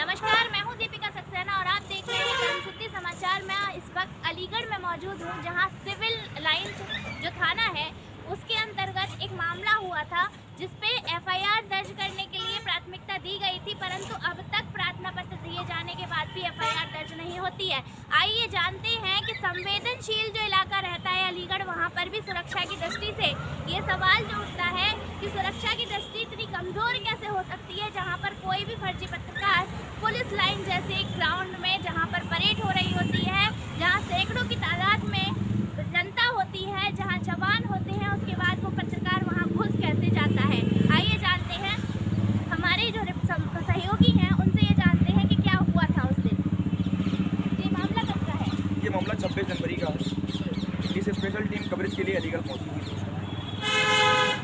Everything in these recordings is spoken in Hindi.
नमस्कार, मैं हूं दीपिका सक्सेना और आप देख रहे हैं जनशक्ति समाचार। मैं इस वक्त अलीगढ़ में मौजूद हूं, जहां सिविल लाइन जो थाना है उसके अंतर्गत एक मामला हुआ था जिस पे एफआईआर दर्ज करने के लिए प्राथमिकता दी गई थी, परंतु अब तक प्रार्थना पत्र दिए जाने के बाद भी एफआईआर दर्ज नहीं होती है। आइए जानते हैं कि संवेदनशील जो इलाका रहता है अलीगढ़, वहां पर भी सुरक्षा की दृष्टि से ये सवाल जो उठता है कि सुरक्षा की दृष्टि इतनी कमजोर कैसे हो सकती है, जहां पर कोई भी फर्जी पत्रकार पुलिस लाइन जैसे एक ग्राउंड में जहां पर परेड हो रही होती है, जहां सैकड़ों की तादाद में जनता होती है, जहां जवान होते हैं, उसके बाद वो पत्रकार वहां घुस कैसे जाता है। आइए जानते हैं, हमारे जो सहयोगी हैं उनसे ये जानते हैं कि क्या हुआ था उस दिन। ये मामला कब का है? ये मामला 26 जनवरी का है। इस स्पेशल टीम कवरेज के लिए अलीगढ़ पहुंची हुई थी।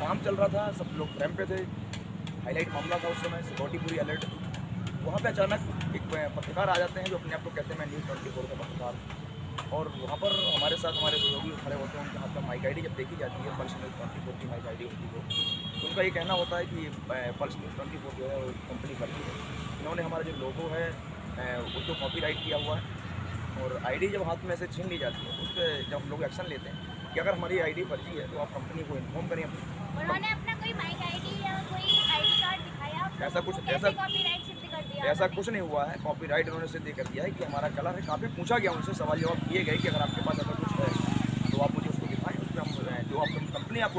काम चल रहा था, सब लोग फ्रेम पे थे। हाईलाइट मामला था उस समय, सिक्योरिटी पूरी अलर्ट। वहाँ पे अचानक एक पत्रकार आ जाते हैं जो अपने आप को कहते हैं मैं न्यूज़ 24 का पत्रकार। और वहाँ पर हमारे साथ हमारे सहयोगी खड़े होते हैं, उनके हाथ में माइक आईडी जब देखी जाती है, पल्स न्यूज़ 24 की माइक आईडी होती है, तो उनका ये कहना होता है कि पल्स न्यूज़ 24 जो है वो कंपनी फर्जी है। इन्होंने हमारा जो लोगो है उसको कॉपीराइट किया हुआ है और आईडी जब हाथ में से छीन ली जाती है उस पर जब हम लोग एक्शन लेते हैं कि अगर हमारी आईडी फर्जी है तो आप कंपनी को इन्फॉर्म करें। उन्होंने अपना कोई माइक आईडी या कोई आईडी कार्ड दिखाया? ऐसा कुछ कॉपीराइट सिद्ध कर दिया? ऐसा कुछ नहीं हुआ है। कॉपीराइट उन्होंने सिद्ध कर दिया है कि हमारा कलर है। काफ़ी पूछा गया उनसे, सवाल जवाब किए गए कि अगर आपके पास ऐसा कुछ है तो आप मुझे उसको दिखाएं, उस पर हम जो आप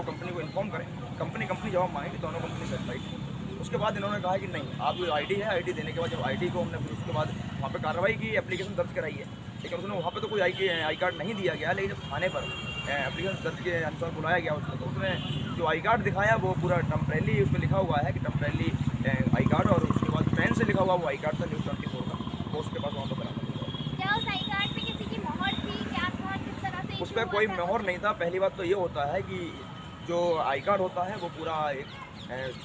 कंपनी को इन्फॉर्म करें। कंपनी जवाब मांगे कि दोनों कंपनी सेटेलाइट। उसके बाद इन्होंने कहा कि नहीं, आप जो आईडी है, आईडी देने के बाद जब आईडी को हमने फिर उसके बाद वहाँ पे कार्रवाई की, एप्लीकेशन दर्ज कराई है, लेकिन उसने वहाँ पे तो कोई आई कार्ड नहीं दिया गया। लेकिन जब थाने पर एप्लीकेशन दर्ज के अनुसार बुलाया गया उसको, तो उसने जो आई कार्ड दिखाया वो पूरा टेम्परेली उस पर लिखा हुआ है कि टेम्परेली आई कार्ड, और उसके बाद पेन से लिखा हुआ वो आई कार्ड था न्यूज़ 24 का, वो उसके पास वहाँ पर बना। क्या उस आई कार्ड पे किसी की मोहर थी? क्या था? किस तरह से उस पर कोई मोहर नहीं था। पहली बात तो ये होता है कि जो आई कार्ड होता है वो पूरा एक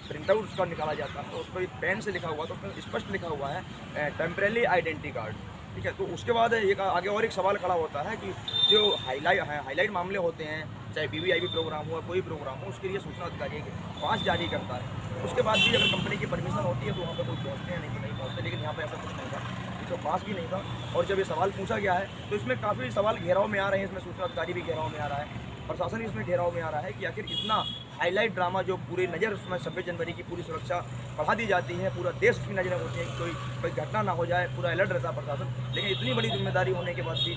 प्रिंट आउट उसका निकाला जाता है, तो उस पर पेन से लिखा हुआ, तो उसमें स्पष्ट लिखा हुआ है टेम्परेरी आइडेंटिटी कार्ड। ठीक है, तो उसके बाद एक आगे और एक सवाल खड़ा होता है कि जो हाईलाइट मामले होते हैं, चाहे वीवीआईपी प्रोग्राम हो, कोई प्रोग्राम हो, उसके लिए सूचना अधिकारी पास जारी करता है। उसके बाद भी अगर कंपनी की परमिशन होती है तो वहाँ पर कोई पहुँचते हैं, नहीं तो नहीं पहुँचते। लेकिन यहाँ पर ऐसा कुछ नहीं था, इसको पास भी नहीं था। और जब ये सवाल पूछा गया है तो इसमें काफ़ी सवाल घेराव में आ रहे हैं। इसमें सूचना अधिकारी भी घेराव में आ रहा है, प्रशासन भी इसमें घेराव में आ रहा है कि आखिर इतना हाईलाइट ड्रामा जो पूरी नज़र उसमें 26 जनवरी की पूरी सुरक्षा बढ़ा दी जाती है, पूरा देश की नज़रें होती है कि कोई घटना ना हो जाए, पूरा अलर्ट रहता है प्रशासन। लेकिन इतनी बड़ी जिम्मेदारी होने के बाद भी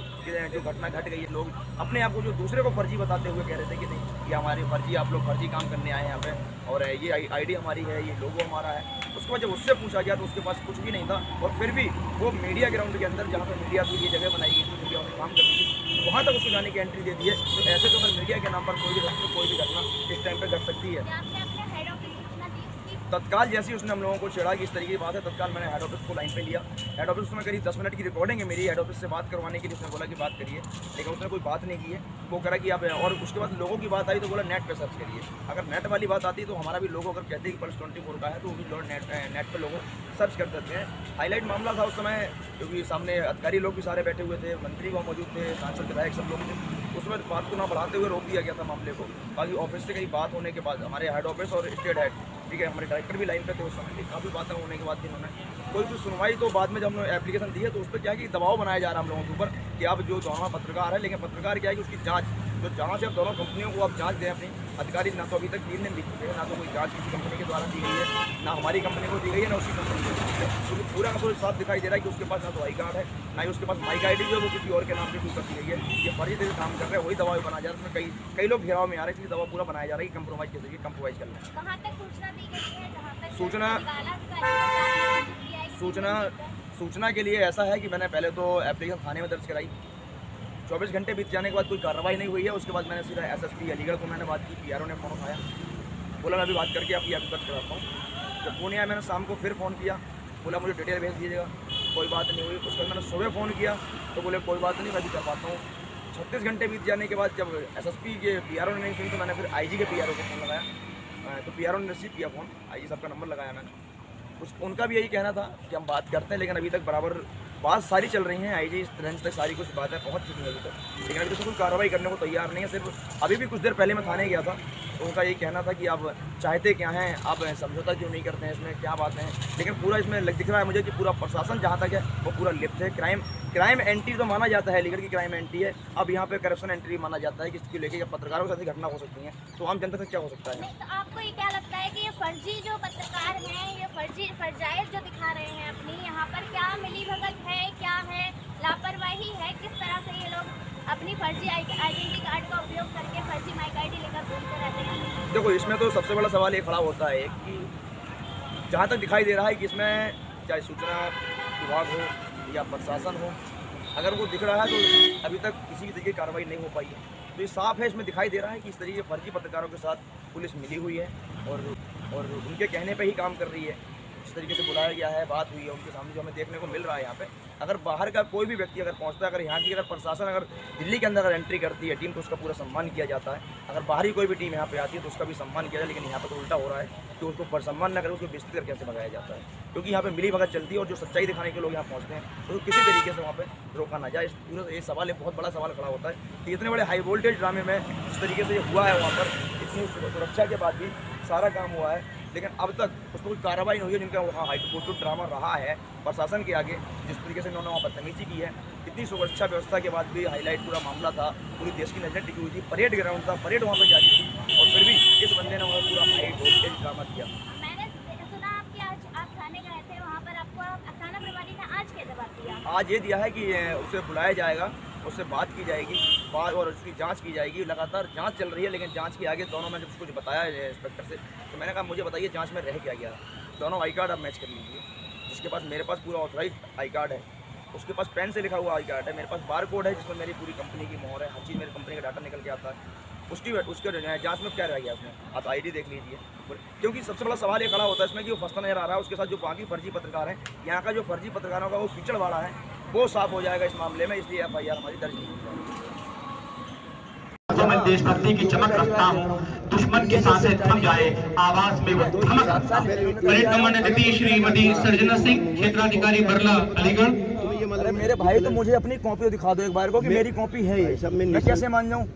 जो घटना घट गई है, लोग अपने आप को जो दूसरे को फर्जी बताते हुए कह रहे थे कि नहीं ये हमारी फर्जी, आप लोग फर्जी काम करने आए हैं यहाँ पे और ये आईडी हमारी है, ये लोगो हमारा है। उसके बाद जब उससे पूछा गया तो उसके पास कुछ भी नहीं था। और फिर भी वो मीडिया ग्राउंड के अंदर, जहाँ पर मीडिया की ये जगह बनाई गई थी, मीडिया में काम करती थी, वहाँ तक उसको जाने की एंट्री दे दी है। तो ऐसे तो अगर मीडिया के नाम पर कोई भी घटना इस टाइम पर घट सकती है। तत्काल जैसे ही उसने हम लोगों को छेड़ा कि इस तरीके की बात है, तत्काल मैंने हेड ऑफिस को लाइन पे लिया। हेड ऑफिस में करीब 10 मिनट की रिकॉर्डिंग है मेरी हेड ऑफिस से बात करवाने के लिए। उसने बोला कि बात करिए, लेकिन उसने कोई बात नहीं की है। वो करा कि आप, और उसके बाद लोगों की बात आई तो बोला नेट पे सर्च करिए। अगर नेट वाली बात आती तो हमारा भी लोगो अगर कहते हैं कि पल्स 24 का है तो वो भी लोग नेट पर लोगों सर्च कर सकते हैं। हाईलाइट मामला था उस समय, क्योंकि सामने अधिकारी लोग भी सारे बैठे हुए थे, मंत्री वहाँ मौजूद थे, सांसद विधायक सब लोग थे। उसमें बात को ना बढ़ाते हुए रोक दिया गया था मामले को। बाकी ऑफिस से कहीं बात होने के बाद हमारे हेड ऑफिस और स्टेट हेड, ठीक है, हमारे डायरेक्टर भी लाइन पे थे उस समय, काफ़ी बातें होने के बाद भी इन्होंने कोई भी सुनवाई, तो बाद में जब हमने एप्लीकेशन दी है तो उस पर क्या है कि दबाव बनाया जा रहा है हम लोगों के ऊपर कि आप जो दोनों पत्रकार है, लेकिन पत्रकार क्या है कि उसकी जाँच, जो जहाँ से आप दोनों कंपनियों को आप जाँच दें अपनी अधिकारी, ना तो अभी तक 3 दिन बीत चुके हैं, ना तो कोई जाँच किसी कंपनी के द्वारा दी गई है, ना हमारी कंपनी को दी गई है, ना उसी कंपनी को दी गई है। क्योंकि पूरा का पूरा साफ दिखाई दे रहा है कि उसके पास ना तो आई कार्ड है, ना ही उसके पास माइक आईडी जो है वो किसी और के नाम से शुरू कर दी गई है। ये फर्जी से काम कर रहे हैं, वही दबाव बनाया जा रहा है। उसमें कई लोग घेराव में आ रहे हैं, इसलिए दबाव पूरा बनाया जा रहा है कि कंप्रोमाइज़ के जरिए कंप्रोमाइज़ कर लें। कहाँ तक सूचना दी गई है? जहाँ तक सूचना के लिए ऐसा है कि मैंने पहले तो एप्लीकेशन थाने में दर्ज कराई। 24 घंटे बीत जाने के बाद कोई कार्रवाई नहीं हुई है। उसके बाद मैंने सीधा एसएसपी अलीगढ़ को मैंने बात की, पीआरओ ने फ़ोन उठाया, बोला मैं अभी बात करके आपकी दर्ज कराता हूँ। जब फ़ोन आया मैंने शाम को फिर फ़ोन किया, बोला मुझे डिटेल भेज दीजिएगा, कोई बात नहीं हुई। उसके बाद मैंने सुबह फ़ोन किया तो बोले कोई बात नहीं, मैं भी कर पाता हूँ। 36 घंटे बीत जाने के बाद जब एसएसपी के पीआरओ ने नहीं सुनी तो मैंने फिर आईजी के पीआरओ को फ़ोन लगाया, तो पीआरओ ने रिसीव किया फ़ोन। आईजी साहब का नंबर लगाया मैंने, उनका भी यही कहना था कि हम बात करते हैं, लेकिन अभी तक बराबर बात सारी चल रही हैं। आईजी रेंज तक सारी कुछ बातें पहुंच चुकी हैं अभी तक, लेकिन अभी तक कोई कार्रवाई करने को तैयार नहीं है। सिर्फ अभी भी कुछ देर पहले मैं थाने गया था तो उनका यही कहना था कि आप चाहते क्या हैं, आप समझौता क्यों नहीं करते हैं, इसमें क्या बात है। लेकिन पूरा इसमें दिख रहा है मुझे कि पूरा प्रशासन जहाँ तक है वो पूरा लिप्त है। क्राइम एंटी तो माना जाता है, अलीगढ़ की क्राइम एंटी है, अब यहाँ पे करप्शन एंट्री माना जाता है कि इसको लेके पत्रकारों के साथ ही घटना हो सकती है, तो आम जनता से क्या हो सकता है। नहीं, तो आपको ये क्या लगता है कि ये फर्जी जो पत्रकार हैं, ये फर्जायत जो दिखा रहे हैं अपनी, यहाँ पर क्या मिलीभगत है, क्या है, लापरवाही है, किस तरह से ये लोग अपनी फर्जी आइडेंटिटी कार्ड का उपयोग करके फर्जी माइक आईडी लेकर घूमते रहते हैं? देखो, इसमें तो सबसे बड़ा सवाल ये खड़ा होता है कि जहाँ तक दिखाई दे रहा है कि इसमें चाहे सूचना विभाग हो या प्रशासन हो, अगर वो दिख रहा है तो अभी तक किसी भी तरीके की कार्रवाई नहीं हो पाई है। तो ये साफ है, इसमें दिखाई दे रहा है कि इस तरीके फर्जी पत्रकारों के साथ पुलिस मिली हुई है और उनके कहने पे ही काम कर रही है। जिस तरीके से बुलाया गया है, बात हुई है, उनके सामने जो हमें देखने को मिल रहा है यहाँ पे, अगर बाहर का कोई भी व्यक्ति अगर पहुँचता है, अगर यहाँ की अगर प्रशासन अगर दिल्ली के अंदर अगर एंट्री करती है टीम, तो उसका पूरा सम्मान किया जाता है। अगर बाहरी कोई भी टीम यहाँ पे आती है तो उसका भी सम्मान किया जाए, लेकिन यहाँ पर तो उल्टा हो रहा है कि उसको पर सम्मान न करे, उसको बेइज्जती करके ऐसे भगाया जाता है। क्योंकि यहाँ पे मिली भगत चलती है और जो सच्चाई दिखाने के लोग यहाँ पहुँचते हैं तो किसी तरीके से वहाँ पे रोका ना जाए। पूरा ये सवाल, एक बहुत बड़ा सवाल खड़ा होता है कि इतने बड़े हाई वोल्टेज ड्रामे में जिस तरीके से ये हुआ है, वहाँ पर इतनी सुरक्षा के बाद भी सारा काम हुआ है, लेकिन अब तक उस पर कोई कार्रवाई नहीं हुई है। जिनका वहाँ हाई कोर्ट ड्रामा रहा है प्रशासन के आगे, जिस तरीके से उन्होंने वहाँ बदतमीजी की है, इतनी सुरक्षा व्यवस्था के बाद भी हाईलाइट पूरा मामला था, पूरी देश की नजर टिकी हुई थी, परेड ग्राउंड था, परेड वहाँ पर जारी थी, और फिर भी इस बंदे ने वहाँ पूरा हाई वोल्टेज ड्रामा किया। मैंने सुना आपके आज आप थाने गए थे, वहाँ पर आपको थाना प्रभारी ने आज क्या जवाब दिया? आज ये दिया है कि उसे बुलाया जाएगा, उससे बात की जाएगी, बात और उसकी जांच की जाएगी। लगातार जांच चल रही है, लेकिन जांच के आगे दोनों ने जब कुछ बताया इंस्पेक्टर से, तो मैंने कहा मुझे बताइए जांच में रह क्या गया। दोनों आई कार्ड आप मैच कर लीजिए। जिसके पास, मेरे पास पूरा ऑथराइज आई कार्ड है, उसके पास पेन से लिखा हुआ आई कार्ड है, मेरे पास बार कोड है जिसमें मेरी पूरी कंपनी की मोहर है, हर चीज़ मेरी कंपनी का डाटा निकल के आता है। उसके जांच में क्या रह गया उसमें, आप आईडी देख लीजिए। क्योंकि सबसे बड़ा सवाल ये खड़ा होता है इसमें कि वो फंसता नजर आ रहा है, उसके साथ जो बाकी फर्जी पत्रकार हैं, यहाँ का जो फर्जी पत्रकारों का वो कीचड़वाड़ा है, वो साफ हो जाएगा इस मामले में, इसलिए FIR हमारी दर्ज नहीं की मैं देशभक्ति की चमक रखता हूँ, दुश्मन की सांसें थम जाए, आवाज में वो धमक रखता हूँ। परेड कमांडर द्वितीय श्रीमती सर्जना सिंह, क्षेत्राधिकारी बरला, अलीगढ़। अरे मेरे भाई, तो मुझे अपनी कॉपी दिखा दो एक बार को कि मेरी कॉपी है ये, मैं कैसे मान जाऊँ?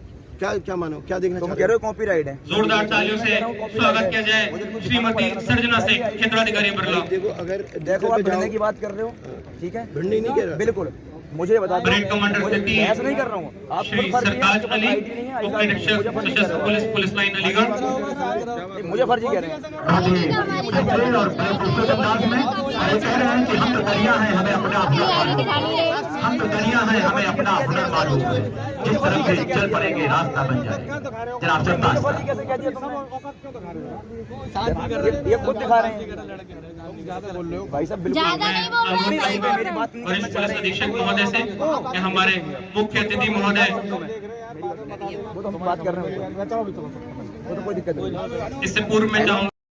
क्या मानो, क्या देखना तुम कह रहे हो कॉपीराइट है? जोरदार तालियों से स्वागत किया जाए श्रीमती सर्जना सिंह, क्षेत्राधिकारी बरला। देखो आप भिड़ने की बात कर रहे हो, ठीक है? भिड़ने नहीं कह रहा, बिल्कुल मुझे बता दो, परेड कमांडर ऐसा नहीं कर रहा हूँ। आप श्री सरताज अली, उप निरीक्षक सशस्त्र पुलिस लाइन अलीगढ़। मुझे फर्जी कह रहे हैं। हम तो दरिया है, हमें अपना हम तो दरिया है, हमें अपना अपना मालूम है, जिस तरफ से चल पड़ेंगे रास्ता बन जाए। जनाब सरताज फर्जी कैसे कह दिया तुमने? ये खुद दिखा रहे हैं भाई साहब, बिल्कुल मेरी बात नहीं वरिष्ठ पुलिस अधीक्षक महोदय से कि हमारे मुख्य अतिथि महोदय, वो तो हम बात कर रहे हैं, वो तो कोई दिक्कत नहीं। इससे पूर्व में चाहूंगा